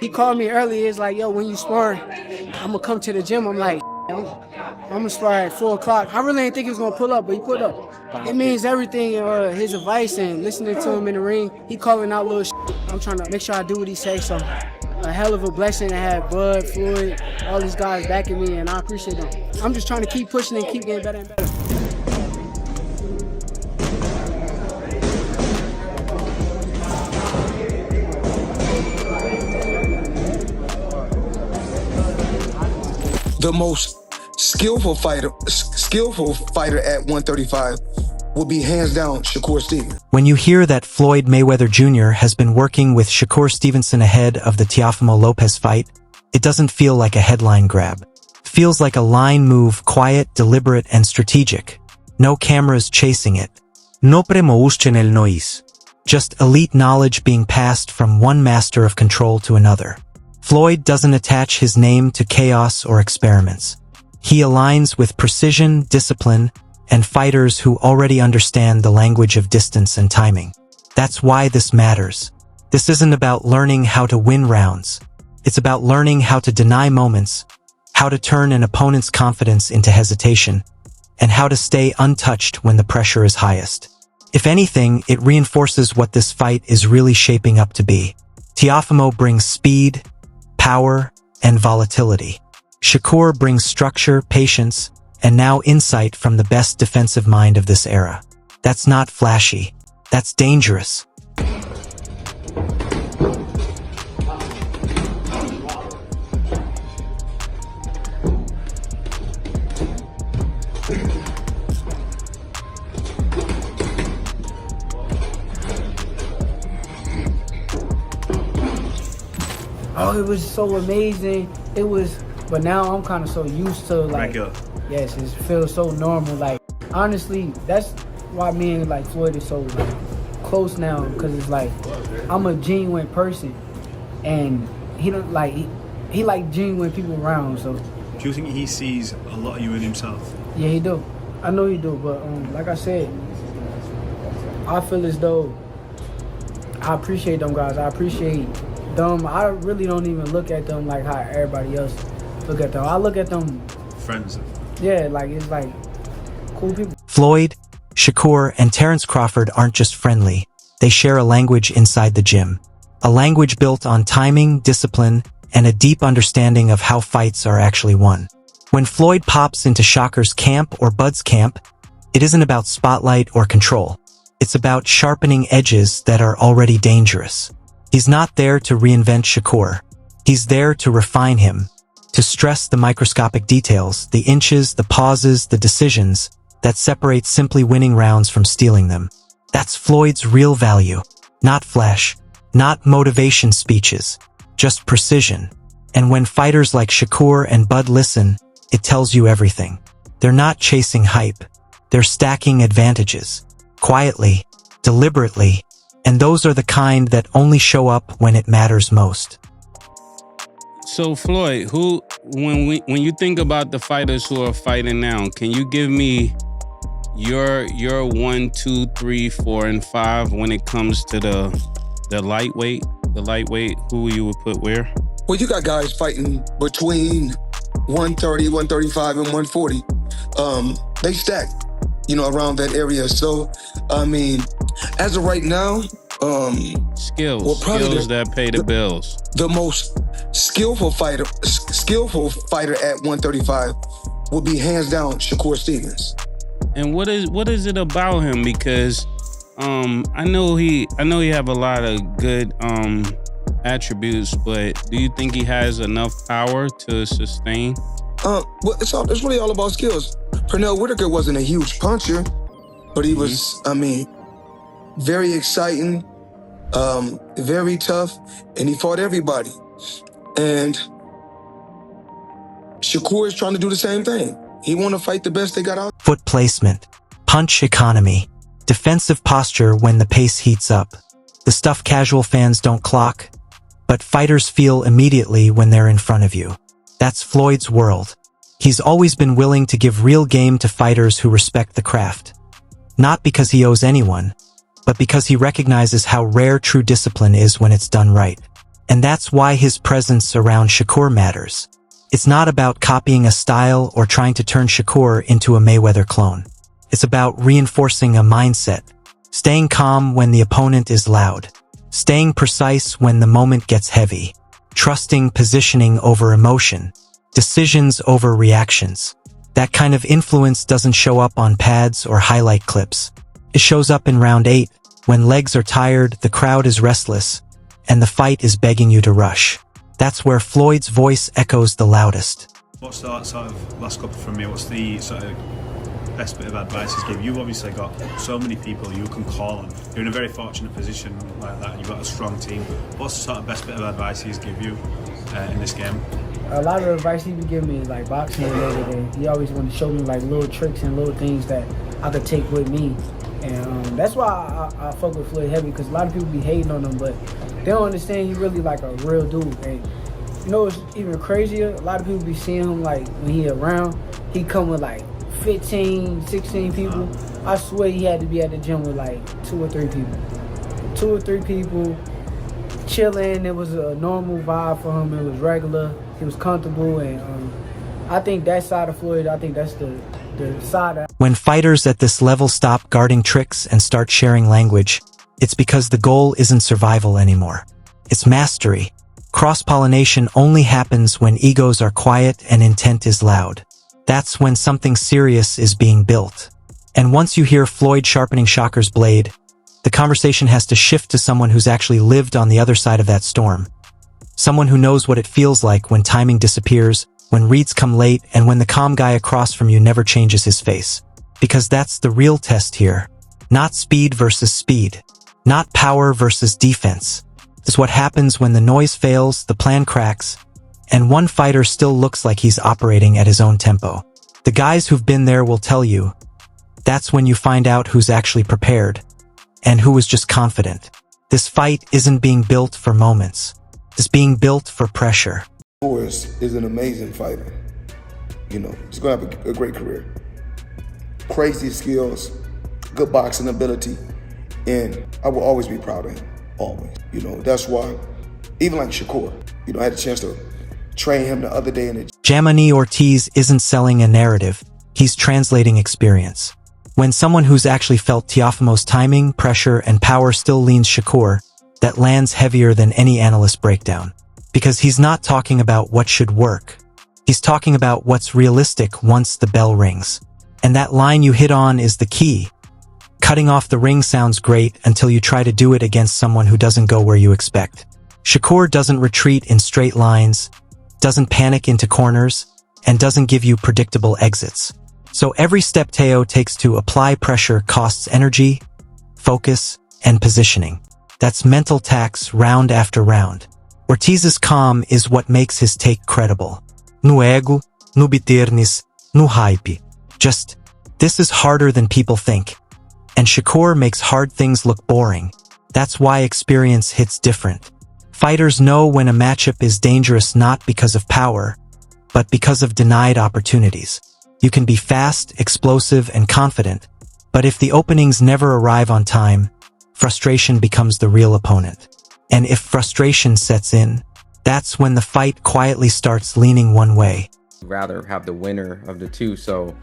He called me earlier. It's like, yo, when you spar, I'm gonna come to the gym. I'm like, I'm gonna spar at 4 o'clock. I really didn't think he was gonna pull up, but he pulled up. It means everything. His advice and listening to him in the ring. He calling out little shit. I'm trying to make sure I do what he says. So a hell of a blessing to have Bud, Floyd, all these guys backing me, and I appreciate them. I'm just trying to keep pushing and keep getting better and better. The most skillful fighter at 135 will be hands down Shakur Stevenson. When you hear that Floyd Mayweather Jr. has been working with Shakur Stevenson ahead of the Teofimo Lopez fight, it doesn't feel like a headline grab. It feels like a line move, quiet, deliberate, and strategic. No cameras chasing it. No premouschen el noise. Just elite knowledge being passed from one master of control to another. Floyd doesn't attach his name to chaos or experiments. He aligns with precision, discipline, and fighters who already understand the language of distance and timing. That's why this matters. This isn't about learning how to win rounds. It's about learning how to deny moments, how to turn an opponent's confidence into hesitation, and how to stay untouched when the pressure is highest. If anything, it reinforces what this fight is really shaping up to be. Teofimo brings speed, power, and volatility. Shakur brings structure, patience, and now insight from the best defensive mind of this era. That's not flashy. That's dangerous. Oh, it was so amazing. It was, but now I'm kind of so used to like, yes, it feels so normal. Like, honestly, that's why me and like Floyd is so like close now, because it's like I'm a genuine person, and he don't like he like genuine people around. So, do you think he sees a lot of you in himself? Yeah, he do. I know he do. But like I said, I feel as though I appreciate them guys. I appreciate them. I really don't even look at them like how everybody else look at them. I look at them friends. Yeah, like it's like cool people. Floyd, Shakur, and Terrence Crawford aren't just friendly. They share a language inside the gym. A language built on timing, discipline, and a deep understanding of how fights are actually won. When Floyd pops into Shakur's camp or Bud's camp, it isn't about spotlight or control. It's about sharpening edges that are already dangerous. He's not there to reinvent Shakur. He's there to refine him, to stress the microscopic details, the inches, the pauses, the decisions that separate simply winning rounds from stealing them. That's Floyd's real value. Not flash, not motivation speeches, just precision. And when fighters like Shakur and Bud listen, it tells you everything. They're not chasing hype. They're stacking advantages. Quietly, deliberately, and those are the kind that only show up when it matters most. So Floyd, when you think about the fighters who are fighting now, can you give me your 1, 2, 3, 4, and 5 when it comes to the lightweight? The lightweight, who you would put where? Well, you got guys fighting between 130, 135, and 140. They stack, around that area. So, I mean, as of right now, skills that pay the bills. The most skillful fighter at 135 will be hands down Shakur Stevenson. And what is it about him? Because I know he have a lot of good attributes, but do you think he has enough power to sustain? Well, it's really all about skills. Pernell Whitaker wasn't a huge puncher, but he was, very exciting, very tough, and he fought everybody. And Shakur is trying to do the same thing. He want to fight the best they got out. Foot placement, punch economy, defensive posture when the pace heats up. The stuff casual fans don't clock, but fighters feel immediately when they're in front of you. That's Floyd's world. He's always been willing to give real game to fighters who respect the craft. Not because he owes anyone, but because he recognizes how rare true discipline is when it's done right. And that's why his presence around Shakur matters. It's not about copying a style or trying to turn Shakur into a Mayweather clone. It's about reinforcing a mindset, staying calm when the opponent is loud, staying precise when the moment gets heavy, trusting positioning over emotion, decisions over reactions. That kind of influence doesn't show up on pads or highlight clips. It shows up in round 8, when legs are tired, the crowd is restless, and the fight is begging you to rush. That's where Floyd's voice echoes the loudest. What's the sort of last couple from me? What's the sort of best bit of advice he's given? You've obviously got so many people you can call on. You're in a very fortunate position like that, and you've got a strong team. What's the sort of best bit of advice he's given you in this game? A lot of advice he would give me is like boxing related, and he always wanted to show me like little tricks and little things that I could take with me. And that's why I fuck with Floyd heavy, because a lot of people be hating on him, but they don't understand he really like a real dude. And you know what's even crazier? A lot of people be seeing him like when he around, he come with like 15, 16 people. I swear he had to be at the gym with like 2 or 3 people. 2 or 3 people chilling. It was a normal vibe for him. It was regular. He was comfortable, and I think that side of Floyd, I think that's the side of... When fighters at this level stop guarding tricks and start sharing language, it's because the goal isn't survival anymore. It's mastery. Cross-pollination only happens when egos are quiet and intent is loud. That's when something serious is being built. And once you hear Floyd sharpening Shakur's blade, the conversation has to shift to someone who's actually lived on the other side of that storm. Someone who knows what it feels like when timing disappears, when reads come late, and when the calm guy across from you never changes his face. Because that's the real test here. Not speed versus speed. Not power versus defense. It's what happens when the noise fails, the plan cracks, and one fighter still looks like he's operating at his own tempo. The guys who've been there will tell you, that's when you find out who's actually prepared, and who was just confident. This fight isn't being built for moments. It's being built for pressure. Boris is an amazing fighter. You know, he's gonna have a great career. Crazy skills, good boxing ability, and I will always be proud of him, always. You know, that's why, even like Shakur, you know, I had a chance to train him the other day in the... Jamani Ortiz isn't selling a narrative, he's translating experience. When someone who's actually felt Teofimo's timing, pressure, and power still leans Shakur, that lands heavier than any analyst breakdown. Because he's not talking about what should work. He's talking about what's realistic once the bell rings. And that line you hit on is the key. Cutting off the ring sounds great until you try to do it against someone who doesn't go where you expect. Shakur doesn't retreat in straight lines, doesn't panic into corners, and doesn't give you predictable exits. So every step Teo takes to apply pressure costs energy, focus, and positioning. That's mental tax round after round. Ortiz's calm is what makes his take credible. No ego, no bitterness, no hype. Just, this is harder than people think. And Shakur makes hard things look boring. That's why experience hits different. Fighters know when a matchup is dangerous not because of power, but because of denied opportunities. You can be fast, explosive, and confident, but if the openings never arrive on time, frustration becomes the real opponent. And if frustration sets in, that's when the fight quietly starts leaning one way. Rather have the winner of the two. So,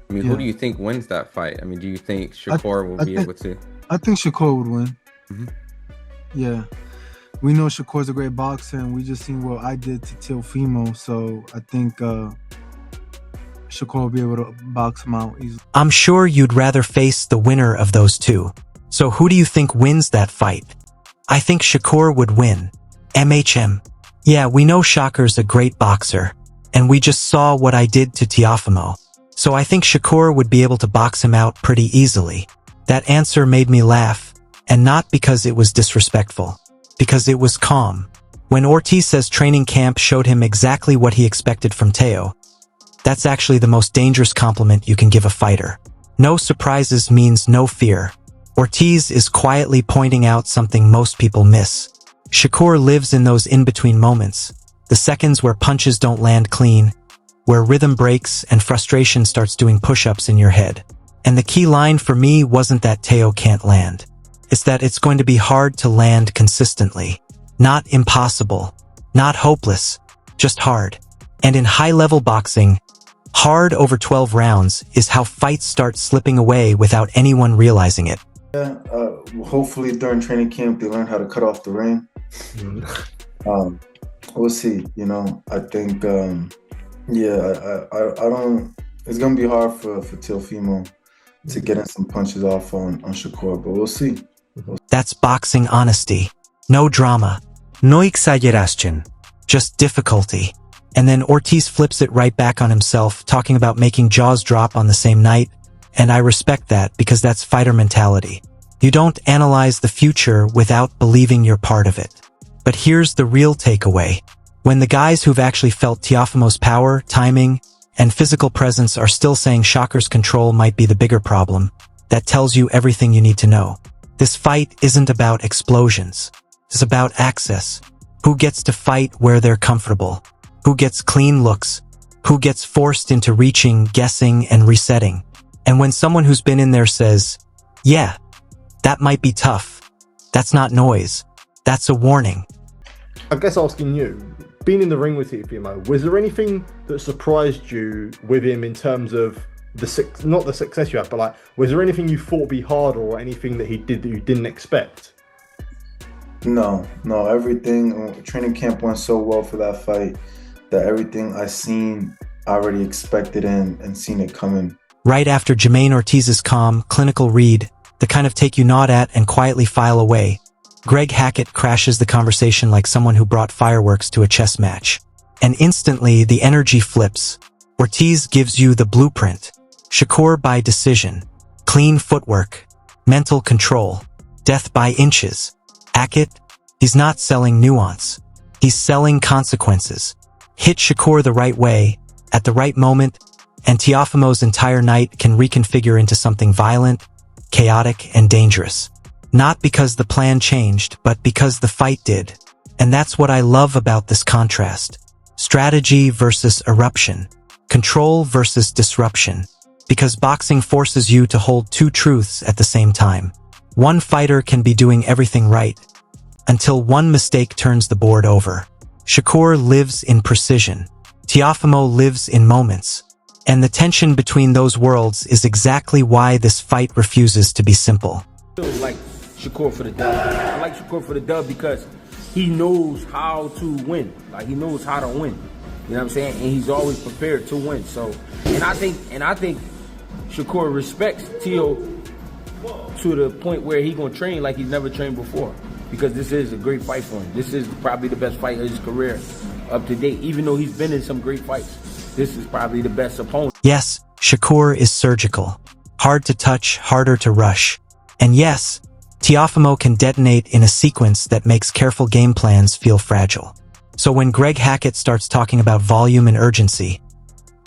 I mean, who do you think wins that fight? I mean, do you think Shakur will be able to? I think Shakur would win. Mm-hmm. Yeah. We know Shakur's a great boxer, and we just seen what I did to Teofimo. So I think Shakur will be able to box him out easily. I'm sure you'd rather face the winner of those two. So who do you think wins that fight? I think Shakur would win. MHM. Yeah, we know Shakur's a great boxer, and we just saw what I did to Teofimo. So I think Shakur would be able to box him out pretty easily. That answer made me laugh, and not because it was disrespectful, because it was calm. When Ortiz says training camp showed him exactly what he expected from Teo, that's actually the most dangerous compliment you can give a fighter. No surprises means no fear. Ortiz is quietly pointing out something most people miss. Shakur lives in those in-between moments, the seconds where punches don't land clean, where rhythm breaks and frustration starts doing push-ups in your head. And the key line for me wasn't that Teo can't land. It's that it's going to be hard to land consistently. Not impossible. Not hopeless. Just hard. And in high-level boxing, hard over 12 rounds is how fights start slipping away without anyone realizing it. Yeah, hopefully during training camp they learn how to cut off the ring. We'll see. You know, I think, yeah, I don't. It's gonna be hard for Teofimo to get in some punches off on Shakur, but we'll see. That's boxing honesty. No drama. No exageración. Just difficulty. And then Ortiz flips it right back on himself, talking about making jaws drop on the same night. And I respect that because that's fighter mentality. You don't analyze the future without believing you're part of it. But here's the real takeaway. When the guys who've actually felt Teofimo's power, timing, and physical presence are still saying Shakur's control might be the bigger problem, that tells you everything you need to know. This fight isn't about explosions. It's about access. Who gets to fight where they're comfortable? Who gets clean looks? Who gets forced into reaching, guessing, and resetting? And when someone who's been in there says, yeah, that might be tough, that's not noise. That's a warning. I guess asking you, being in the ring with Teofimo, was there anything that surprised you with him in terms of not the success you had, but like, was there anything you thought would be harder or anything that he did that you didn't expect? No, everything, training camp went so well for that fight that everything I seen, I already expected and seen it coming. Right after Jermaine Ortiz's calm, clinical read, the kind of take you nod at and quietly file away, Greg Hackett crashes the conversation like someone who brought fireworks to a chess match. And instantly, the energy flips. Ortiz gives you the blueprint. Shakur by decision. Clean footwork. Mental control. Death by inches. Hackett, he's not selling nuance. He's selling consequences. Hit Shakur the right way, at the right moment, and Teofimo's entire night can reconfigure into something violent, chaotic, and dangerous. Not because the plan changed, but because the fight did. And that's what I love about this contrast. Strategy versus eruption. Control versus disruption. Because boxing forces you to hold two truths at the same time. One fighter can be doing everything right, until one mistake turns the board over. Shakur lives in precision. Teofimo lives in moments. And the tension between those worlds is exactly why this fight refuses to be simple. I like Shakur for the dub. I like Shakur for the dub because he knows how to win. Like, he knows how to win. You know what I'm saying? And he's always prepared to win. So, and I think Shakur respects Teo to the point where he's gonna train like he's never trained before. Because this is a great fight for him. This is probably the best fight of his career up to date. Even though he's been in some great fights, this is probably the best opponent. Yes, Shakur is surgical. Hard to touch, harder to rush. And yes, Teofimo can detonate in a sequence that makes careful game plans feel fragile. So when Greg Hackett starts talking about volume and urgency,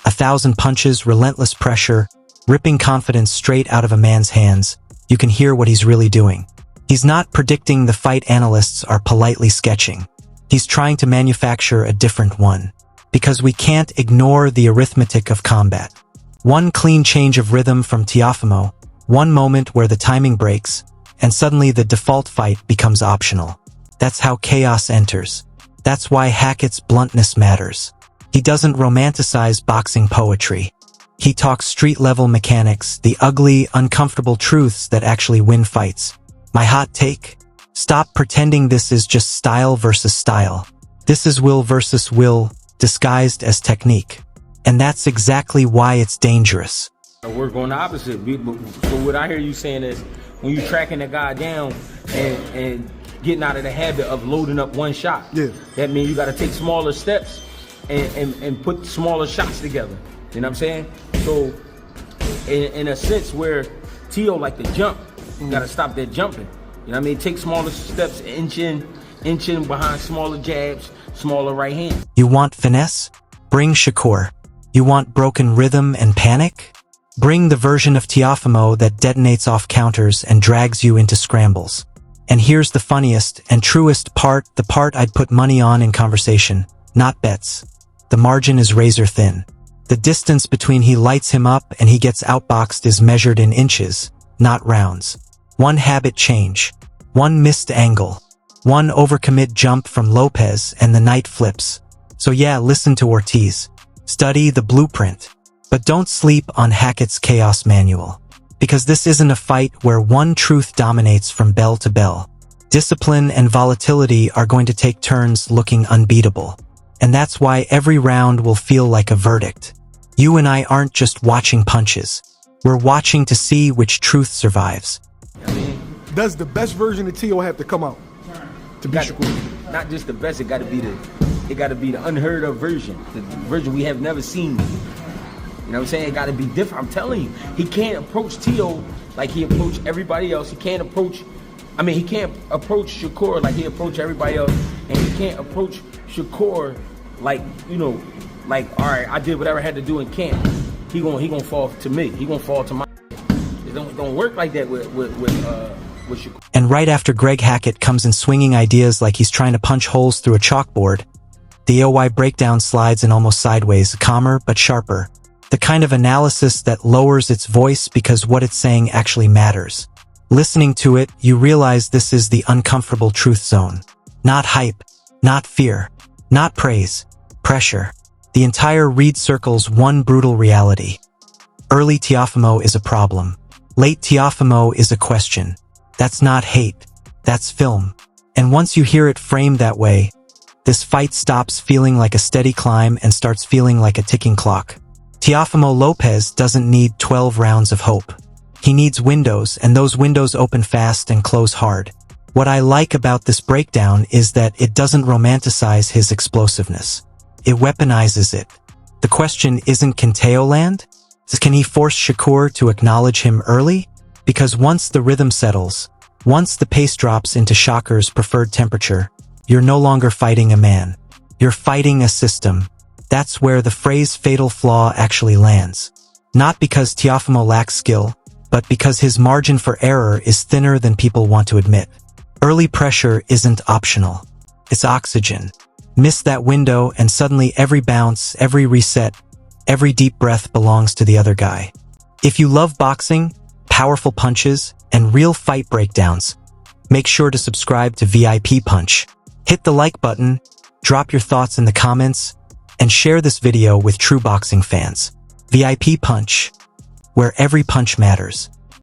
1,000 punches, relentless pressure, ripping confidence straight out of a man's hands, you can hear what he's really doing. He's not predicting the fight analysts are politely sketching. He's trying to manufacture a different one. Because we can't ignore the arithmetic of combat. One clean change of rhythm from Teofimo, one moment where the timing breaks, and suddenly the default fight becomes optional. That's how chaos enters. That's why Hackett's bluntness matters. He doesn't romanticize boxing poetry. He talks street-level mechanics, the ugly, uncomfortable truths that actually win fights. My hot take? Stop pretending this is just style versus style. This is will versus will, disguised as technique. And that's exactly why it's dangerous. We're going the opposite. So what I hear you saying is, when you're tracking the guy down and getting out of the habit of loading up one shot, that means you got to take smaller steps and put smaller shots together. You know what I'm saying? So in a sense where Teo like to jump, you got to stop that jumping. You know what I mean? Take smaller steps, inch in behind smaller jabs, smaller right hand. You want finesse? Bring Shakur. You want broken rhythm and panic? Bring the version of Teofimo that detonates off counters and drags you into scrambles. And here's the funniest and truest part, the part I'd put money on in conversation, not bets. The margin is razor thin. The distance between he lights him up and he gets outboxed is measured in inches, not rounds. One habit change, one missed angle, One overcommit jump from Lopez and the night flips. So yeah, listen to Ortiz. Study the blueprint. But don't sleep on Hackett's chaos manual. Because this isn't a fight where one truth dominates from bell to bell. Discipline and volatility are going to take turns looking unbeatable. And that's why every round will feel like a verdict. You and I aren't just watching punches. We're watching to see which truth survives. Does the best version of Tio have to come out to be Shakur? Not just the best, it gotta be the unheard of version. The version we have never seen. You know what I'm saying? It gotta be different. I'm telling you, he can't approach Tio like he approached everybody else. He can't approach Shakur like he approached everybody else. And he can't approach Shakur like, you know, like, all right, I did whatever I had to do in camp. He gonna fall to me. He gonna fall to my. It don't work like that with Shakur. And right after Greg Hackett comes in swinging ideas like he's trying to punch holes through a chalkboard, the AOY breakdown slides in almost sideways, calmer but sharper. The kind of analysis that lowers its voice because what it's saying actually matters. Listening to it, you realize this is the uncomfortable truth zone. Not hype, not fear, not praise, pressure. The entire read circles one brutal reality. Early Teofimo is a problem. Late Teofimo is a question. That's not hate. That's film. And once you hear it framed that way, this fight stops feeling like a steady climb and starts feeling like a ticking clock. Teofimo Lopez doesn't need 12 rounds of hope. He needs windows, and those windows open fast and close hard. What I like about this breakdown is that it doesn't romanticize his explosiveness. It weaponizes it. The question isn't, can Teo land? Can he force Shakur to acknowledge him early? Because once the rhythm settles, once the pace drops into Shakur's preferred temperature, you're no longer fighting a man. You're fighting a system. That's where the phrase fatal flaw actually lands. Not because Teofimo lacks skill, but because his margin for error is thinner than people want to admit. Early pressure isn't optional. It's oxygen. Miss that window and suddenly every bounce, every reset, every deep breath belongs to the other guy. If you love boxing, powerful punches, and real fight breakdowns, make sure to subscribe to VIP Punch. Hit the like button, drop your thoughts in the comments, and share this video with true boxing fans. VIP Punch, where every punch matters.